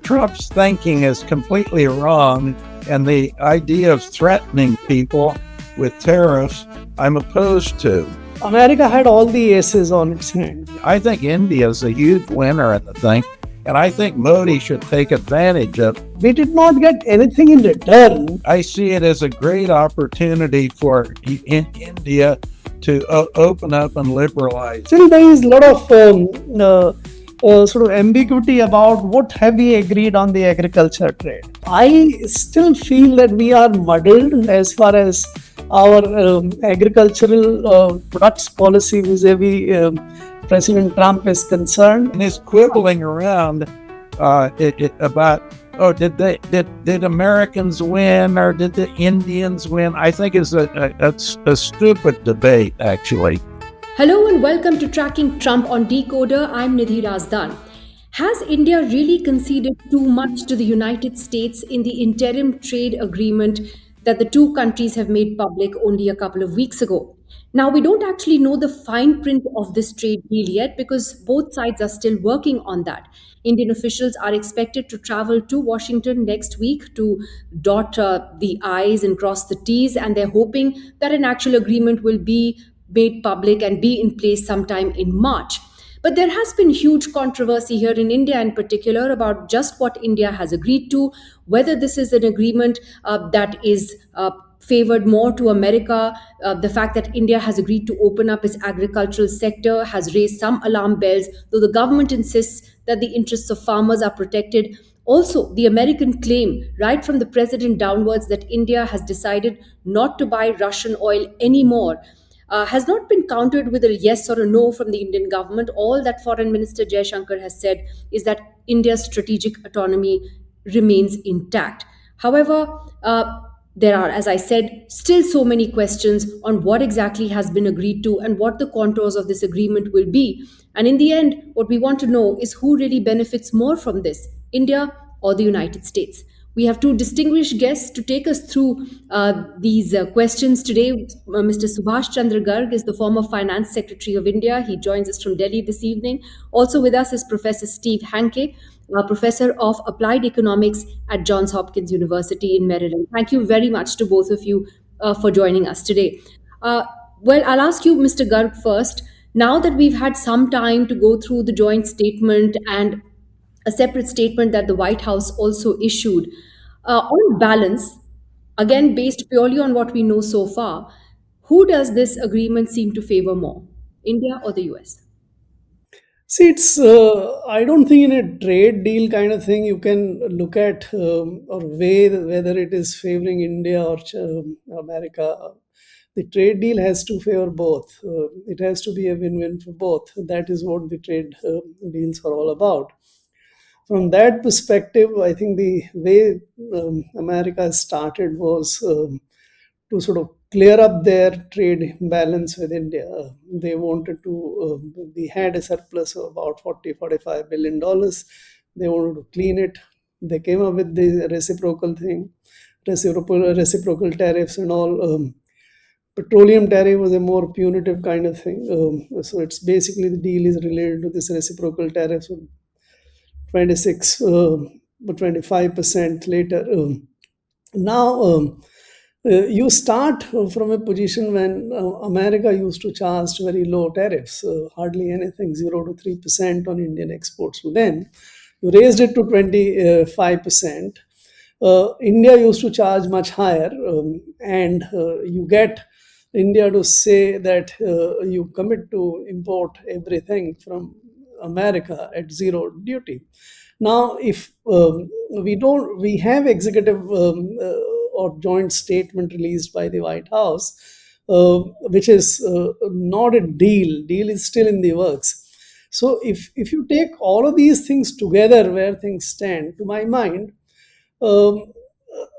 Trump's thinking is completely wrong, and the idea of threatening people with tariffs, I'm opposed to. America had all the aces on its hand. I think India is a huge winner in the thing, and I think Modi should take advantage of it. We did not get anything in return. I see it as a great opportunity for India to open up and liberalize. Still, there is a lot of sort of ambiguity about what have we agreed on the agriculture trade. I still feel that we are muddled as far as our agricultural products policy vis-a-vis President Trump is concerned. And he's quibbling around about, did Americans win or did the Indians win? I think it's a stupid debate, actually. Hello and welcome to Tracking Trump on DeKoder. I'm Nidhi Razdan. Has India really conceded too much to the United States in the interim trade agreement that the two countries have made public only a couple of weeks ago? Now, we don't actually know the fine print of this trade deal yet because both sides are still working on that. Indian officials are expected to travel to Washington next week to dot the I's and cross the T's, and they're hoping that an actual agreement will be made public and be in place sometime in March. But there has been huge controversy here in India in particular about just what India has agreed to, whether this is an agreement that is favored more to America. The fact that India has agreed to open up its agricultural sector has raised some alarm bells, though the government insists that the interests of farmers are protected. Also, the American claim, right from the president downwards, that India has decided not to buy Russian oil anymore has not been countered with a yes or a no from the Indian government. All that Foreign Minister Jaishankar has said is that India's strategic autonomy remains intact. However, there are, as I said, still so many questions on what exactly has been agreed to and what the contours of this agreement will be. And in the end, what we want to know is who really benefits more from this, India or the United States. We have two distinguished guests to take us through these questions today. Mr. Subhash Chandra Garg is the former Finance Secretary of India. He joins us from Delhi this evening. Also with us is Professor Steve Hanke, Professor of Applied Economics at Johns Hopkins University in Maryland. Thank you very much to both of you for joining us today. Well, I'll ask you, Mr. Garg, first. Now that we've had some time to go through the joint statement and a separate statement that the White House also issued, on balance, again, based purely on what we know so far, who does this agreement seem to favor more, India or the US? See, it's I don't think in a trade deal kind of thing you can look at or weigh whether it is favoring India or America. The trade deal has to favor both. It has to be a win-win for both. That is what the trade deals are all about. From that perspective, I think the way America started was to sort of clear up their trade balance with India. They wanted to, they had a surplus of about $45 billion. They wanted to clean it. They came up with the reciprocal thing, reciprocal tariffs and all. Petroleum tariff was a more punitive kind of thing. So it's basically the deal is related to this reciprocal tariffs. 26, 25% later. Now, you start from a position when America used to charge very low tariffs, hardly anything, 0 to 3% on Indian exports. So then you raised it to 25%. India used to charge much higher, and you get India to say that you commit to import everything from America at zero duty. Now, if we have executive or joint statement released by the White House, which is not a deal. Deal is still in the works. So, if you take all of these things together, where things stand, to my mind,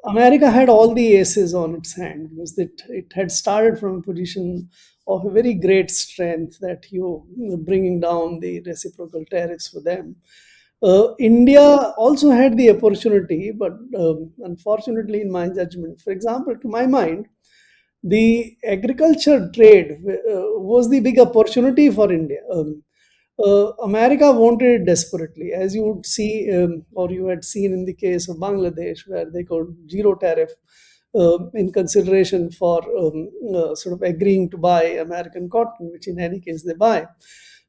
America had all the aces on its hand because it had started from a position of a very great strength that you bringing down the reciprocal tariffs for them. India also had the opportunity, but unfortunately, in my judgment, for example, to my mind, the agriculture trade was the big opportunity for India. America wanted it desperately, as you would see, or you had seen in the case of Bangladesh, where they got zero tariff in consideration for sort of agreeing to buy American cotton, which in any case they buy.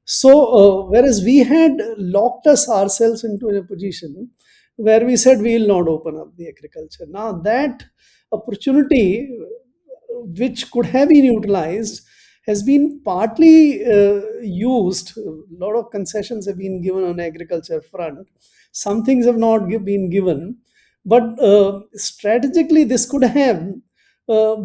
So, whereas we had locked us ourselves into a position where we said we will not open up the agriculture. Now, that opportunity, which could have been utilized, has been partly used. A lot of concessions have been given on agriculture front. Some things have not been given, but strategically this could have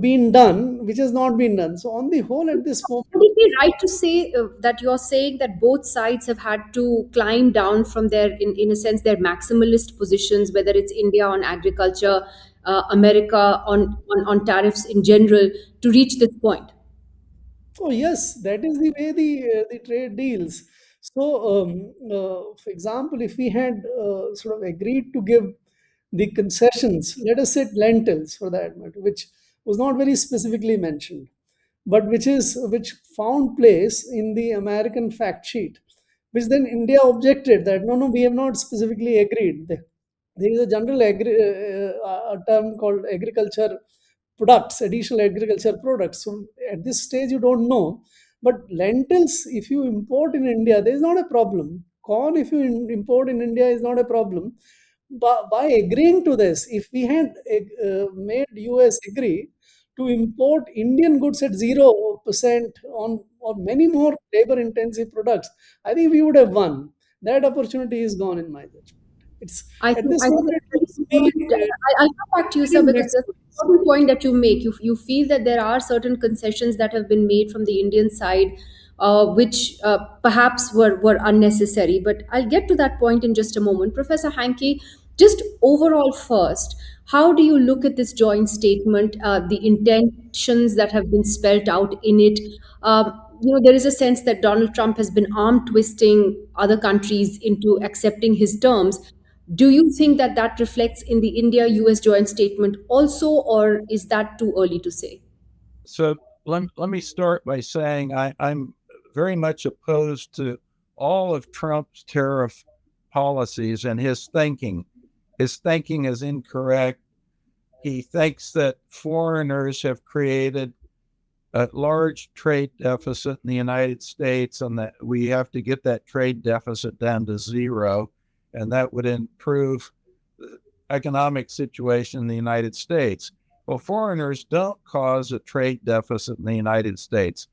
been done, which has not been done. So on the whole, at this moment, Would it be right to say that you're saying that both sides have had to climb down from their, in a sense, their maximalist positions, whether it's India on agriculture, America on tariffs in general, to reach this point? oh yes, that is the way the trade deals. So, for example, if we had sort of agreed to give the concessions, let us say lentils for that matter, which was not very specifically mentioned, but which found place in the American fact sheet, which then India objected that no, no, we have not specifically agreed. There is a general a term called agriculture products, additional agriculture products. So at this stage, you don't know. But lentils, if you import in India, there is not a problem. Corn, if you import in India, is not a problem. But by agreeing to this, if we had made US agree to import Indian goods at 0% on many more labor intensive products, I think we would have won. That opportunity is gone in my judgment. It's at this I think moment, it's very it's important. I'll come back to you, sir, very because that's next. an important point that you make. You feel that there are certain concessions that have been made from the Indian side, which perhaps were unnecessary. But I'll get to that point in just a moment. Professor Hanke, just overall first, how do you look at this joint statement, the intentions that have been spelled out in it? There is a sense that Donald Trump has been arm twisting other countries into accepting his terms. Do you think that that reflects in the India US joint statement also, or is that too early to say? So let me start by saying I'm very much opposed to all of Trump's tariff policies and his thinking. His thinking is incorrect. He thinks that foreigners have created a large trade deficit in the United States and that we have to get that trade deficit down to zero, and that would improve the economic situation in the United States. Well, foreigners don't cause a trade deficit in the United States.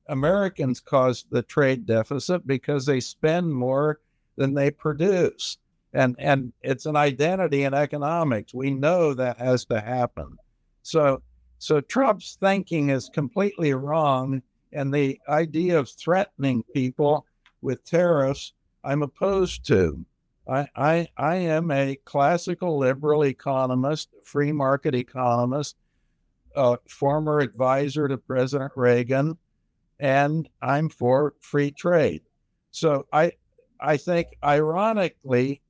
Americans cause the trade deficit because they spend more than they produce. And it's an identity in economics. We know that has to happen. So Trump's thinking is completely wrong, and the idea of threatening people with tariffs, I'm opposed to. I am a classical liberal economist, free market economist, former advisor to President Reagan, and I'm for free trade. So I think ironically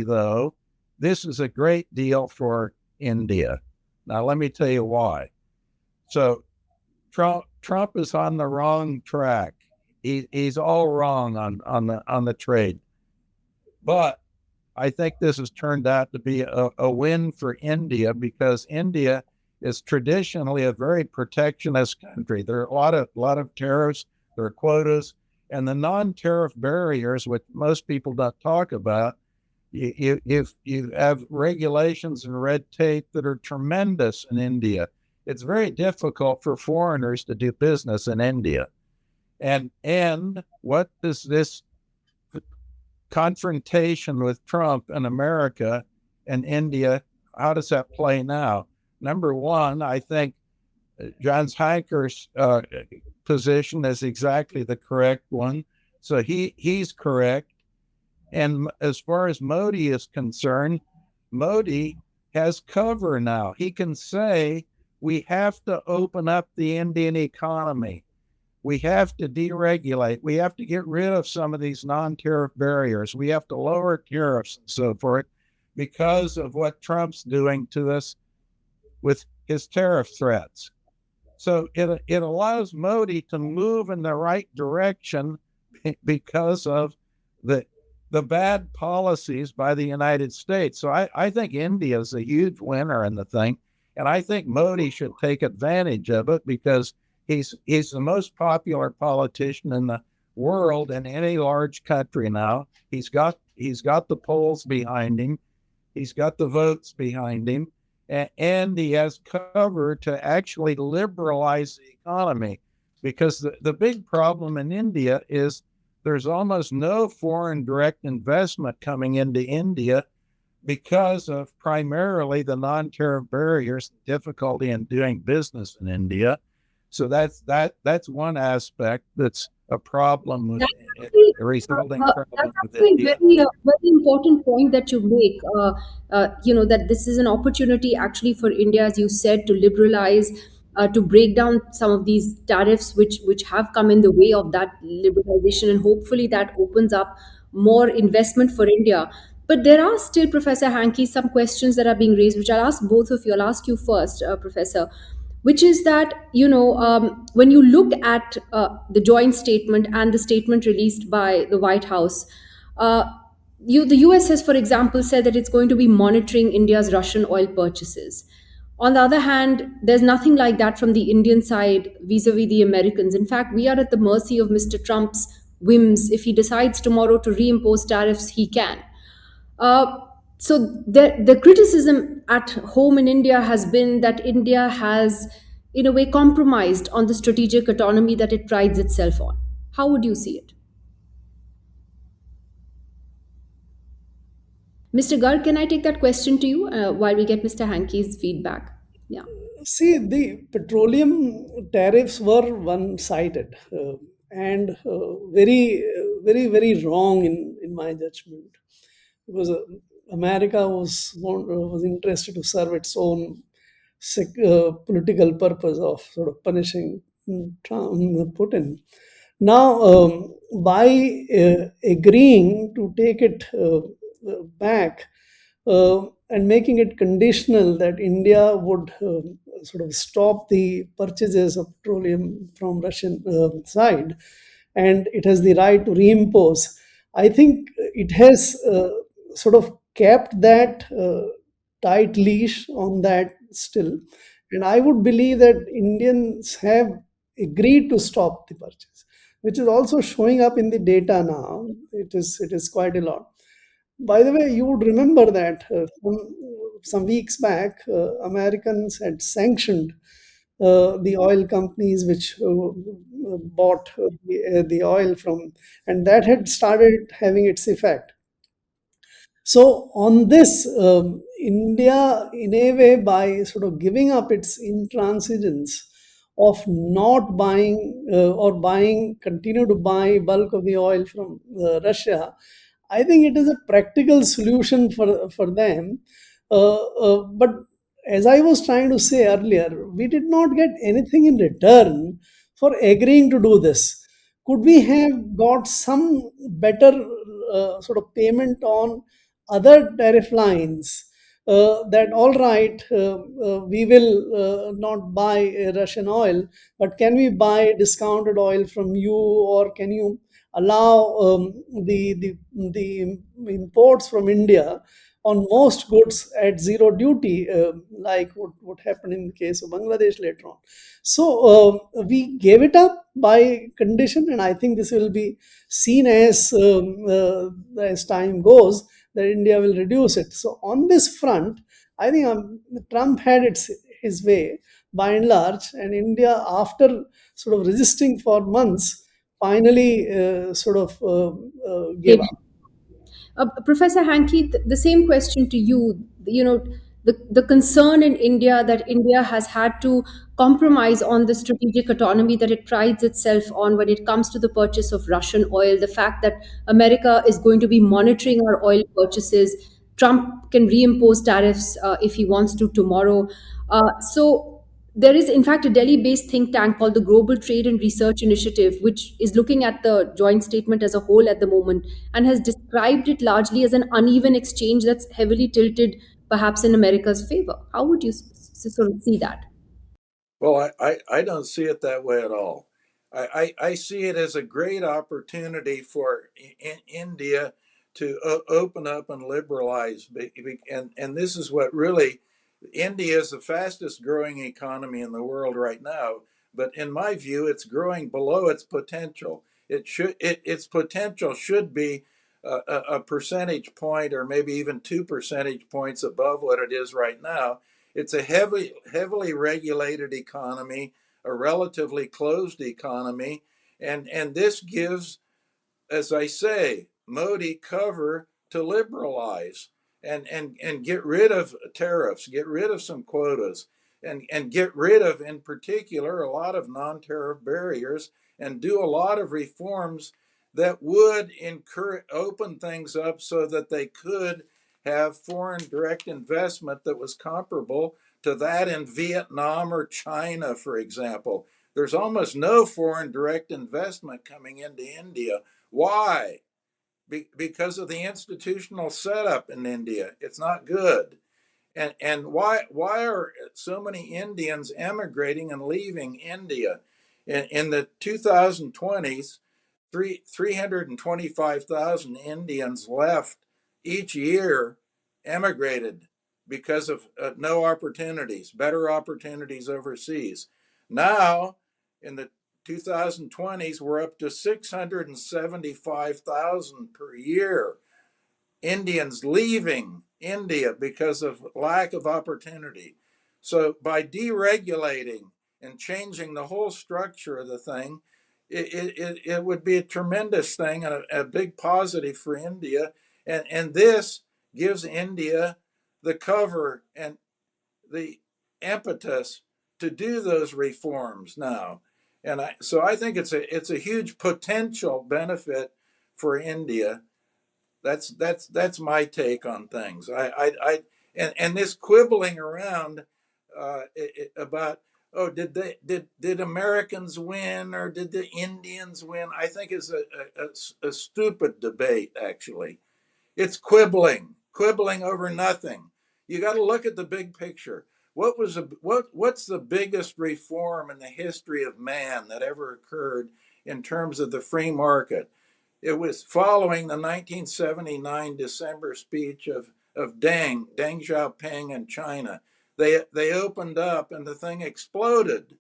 though, this is a great deal for India. Now let me tell you why. So Trump is on the wrong track. He's all wrong on the trade. But I think this has turned out to be a win for India because India is traditionally a very protectionist country. There are a lot of tariffs, there are quotas, and the non-tariff barriers, which most people don't talk about. You have regulations and red tape that are tremendous in India. It's very difficult for foreigners to do business in India. And what does this confrontation with Trump and America and India, how does that play now? Number one, I think John Hanker's position is exactly the correct one. So he's correct. And as far as Modi is concerned, Modi has cover now. He can say, we have to open up the Indian economy. We have to deregulate. We have to get rid of some of these non-tariff barriers. We have to lower tariffs and so forth because of what Trump's doing to us with his tariff threats. So it allows Modi to move in the right direction because of the bad policies by the United States. So I think India is a huge winner in the thing, and I think Modi should take advantage of it because he's the most popular politician in the world in any large country now. He's got the polls behind him. He's got the votes behind him, and he has cover to actually liberalize the economy. Because the big problem in India is there's almost no foreign direct investment coming into India because of primarily the non-tariff barriers, difficulty in doing business in India. So that's one aspect that's a problem with That's actually, a resulting that's problem with actually India. very important point that you make. That this is an opportunity actually for India, as you said, to liberalize, to break down some of these tariffs which have come in the way of that liberalization, and hopefully that opens up more investment for India. But there are still, Professor Hanke, some questions that are being raised, which I'll ask both of you. I'll ask you first, Professor, which is that when you look at the joint statement and the statement released by the White House, uh, the US has, for example, said that it's going to be monitoring India's Russian oil purchases. On the other hand, there's nothing like that from the Indian side vis-a-vis the Americans. In fact, we are at the mercy of Mr. Trump's whims. If he decides tomorrow to reimpose tariffs, he can. uh, so the criticism at home in India has been that India has, in a way, compromised on the strategic autonomy that it prides itself on. How would you see it? Mr. Garg, can I take that question to you while we get Mr. Hanke's feedback? Yeah. See, the petroleum tariffs were one-sided and very wrong in my judgment, because America was interested to serve its own political purpose of sort of punishing Putin. Now, by agreeing to take it back and making it conditional that India would sort of stop the purchases of petroleum from Russian side, and it has the right to reimpose. I think it has sort of kept that tight leash on that still, and I would believe that Indians have agreed to stop the purchase, which is also showing up in the data now. It is quite a lot. By the way, you would remember that some weeks back, Americans had sanctioned the oil companies which bought the oil from, and that had started having its effect. So on this, India, in a way, by sort of giving up its intransigence of not buying or buying, continue to buy bulk of the oil from Russia, I think it is a practical solution for them. But as I was trying to say earlier, we did not get anything in return for agreeing to do this. Could we have got some better sort of payment on other tariff lines? That all right, we will not buy Russian oil, but can we buy discounted oil from you, or can you allow the imports from India on most goods at zero duty, like what happened in the case of Bangladesh later on. So we gave it up by condition, and I think this will be seen as time goes, that India will reduce it. So on this front, I think Trump had his way by and large, and India, after sort of resisting for months, finally sort of gave up. Professor Hanke, the same question to you. The concern in India that India has had to compromise on the strategic autonomy that it prides itself on when it comes to the purchase of Russian oil, the fact that America is going to be monitoring our oil purchases. Trump can reimpose tariffs if he wants to tomorrow. So there is, in fact, a Delhi-based think tank called the Global Trade and Research Initiative, which is looking at the joint statement as a whole at the moment and has described it largely as an uneven exchange that's heavily tilted, perhaps in America's favor. How would you sort of see that? Well, I don't see it that way at all. I see it as a great opportunity for India to open up and liberalize. And this is what really, India is the fastest growing economy in the world right now. But in my view, it's growing below its potential. Its potential should be a percentage point or maybe even 2 percentage points above what it is right now. It's a heavily regulated economy, a relatively closed economy, and this gives, as I say, Modi cover to liberalize and get rid of tariffs, get rid of some quotas, and get rid of, in particular, a lot of non-tariff barriers, and do a lot of reforms that would encourage, open things up so that they could have foreign direct investment that was comparable to that in Vietnam or China, for example. There's almost no foreign direct investment coming into India. Why? Because of the institutional setup in India. It's not good. And why are so many Indians emigrating and leaving India? In the 2020s, 325,000 Indians left each year, emigrated because of no opportunities, better opportunities overseas. Now, in the 2020s, we're up to 675,000 per year. Indians leaving India because of lack of opportunity. So by deregulating and changing the whole structure of the thing, it would be a tremendous thing and a big positive for India. And this gives India the cover and the impetus to do those reforms now. So I think it's a huge potential benefit for India. That's my take on things. And this quibbling around about, oh, did Americans win or did the Indians win? I think is a stupid debate. Actually, it's quibbling over nothing. You got to look at the big picture. What's the biggest reform in the history of man that ever occurred in terms of the free market? It was following the 1979 December speech of Deng Xiaoping in China. They opened up and the thing exploded.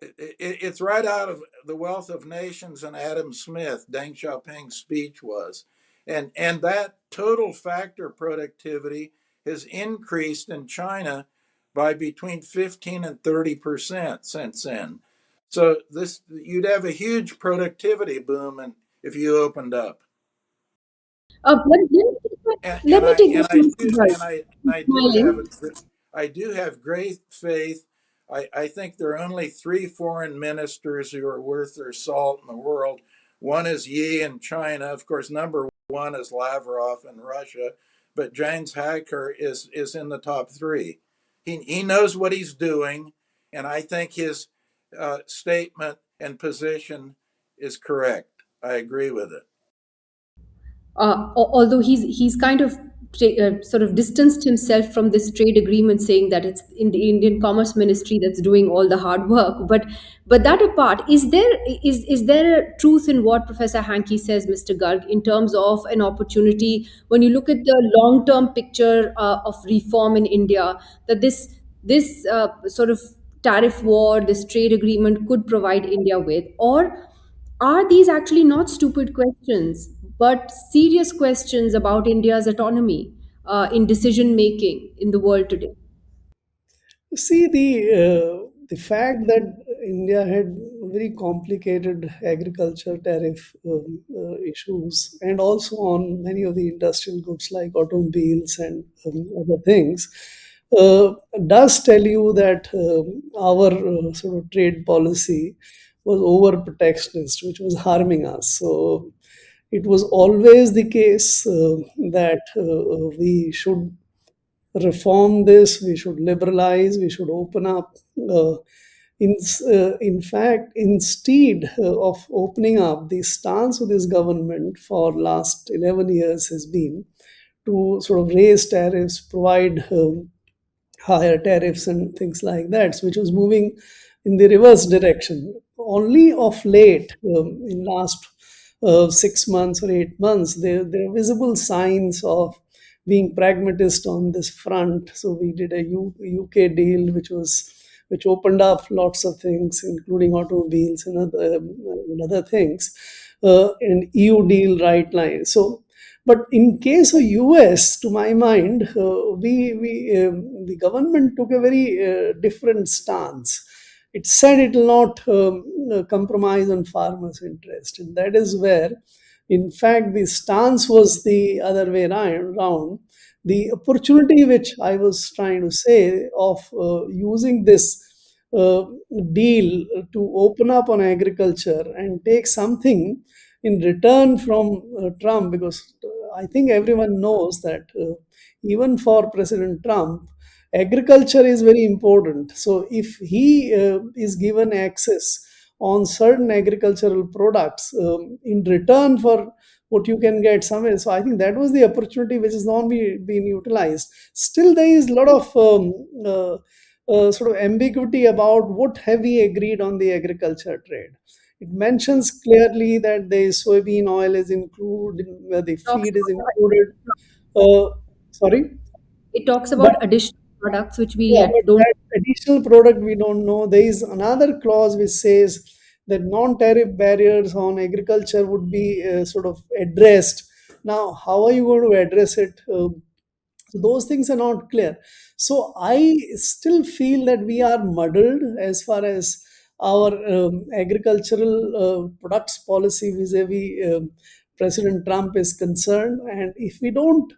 It's right out of The Wealth of Nations and Adam Smith. Deng Xiaoping's speech was, and that total factor productivity has increased in China by between 15 and 30% since then. So this, you'd have a huge productivity boom, and if you opened up. and, Let and me I take and this I one, do and I do have smiling. I do have great faith. I think there are only three foreign ministers who are worth their salt in the world. One is Yi in China, of course. Number one is Lavrov in Russia, but James Hacker is in the top three. He knows what he's doing, and I think his statement and position is correct. I agree with it. Although he's kind of sort of distanced himself from this trade agreement, saying that it's in the Indian Commerce Ministry that's doing all the hard work. But that apart, is there a truth in what Professor Hanke says, Mr. Garg, in terms of an opportunity when you look at the long term picture of reform in India, that this sort of tariff war, this trade agreement could provide India with, or are these actually not stupid questions, but serious questions about India's autonomy in decision making in the world today? See, the fact that India had very complicated agriculture tariff issues, and also on many of the industrial goods like automobiles and other things, uh, does tell you that our sort of trade policy was over protectionist, which was harming us. So it was always the case that we should reform this, we should liberalize, we should open up. In fact, instead of opening up, the stance of this government for last 11 years has been to sort of raise tariffs, provide higher tariffs and things like that, which was moving in the reverse direction. Only of late, in last 6 months or 8 months, there are visible signs of being pragmatist on this front. So we did a UK deal, which opened up lots of things, including automobiles and other things, and EU deal right line. So, but in case of US, to my mind, the government took a very different stance. It said it will not compromise on farmers' interest, and that is where, in fact, the stance was the other way around. The opportunity which I was trying to say of using this uh, deal to open up on agriculture and take something in return from Trump, because I think everyone knows that even for President Trump, agriculture is very important. So if he is given access on certain agricultural products in return for what you can get somewhere, so I think that was the opportunity which is not being utilized. Still, there is a lot of sort of ambiguity about what have we agreed on the agriculture trade. It mentions clearly that the soybean oil is included, the Talks feed is about, included. Uh, Sorry, it talks but about additional products which we yeah, yet but don't. that additional product we don't know. There is another clause which says that non-tariff barriers on agriculture would be sort of addressed. Now, how are you going to address it? So those things are not clear. So I still feel that we are muddled as far as our agricultural products policy vis-a-vis President Trump is concerned. And if we don't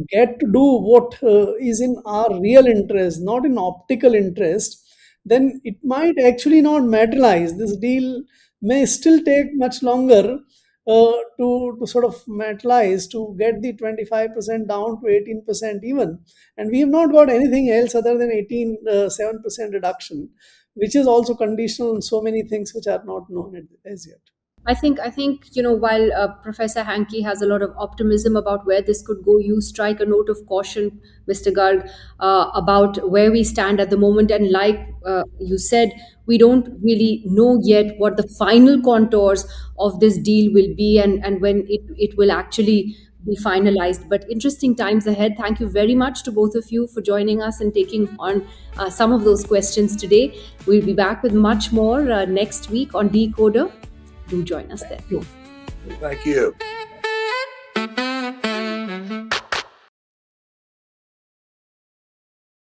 get to do what is in our real interest, not in optical interest, then it might actually not materialize. This deal may still take much longer to sort of materialize, to get the 25% down to 18% even. And we have not got anything else other than 7% reduction, which is also conditional on so many things which are not known as yet. I think while Professor Hanke has a lot of optimism about where this could go, you strike a note of caution, Mr. Garg, about where we stand at the moment. And like you said, we don't really know yet what the final contours of this deal will be, and when it will actually be finalized. But interesting times ahead. Thank you very much to both of you for joining us and taking on some of those questions today. We'll be back with much more next week on Decoder. Do join us there. Thank you. Thank you.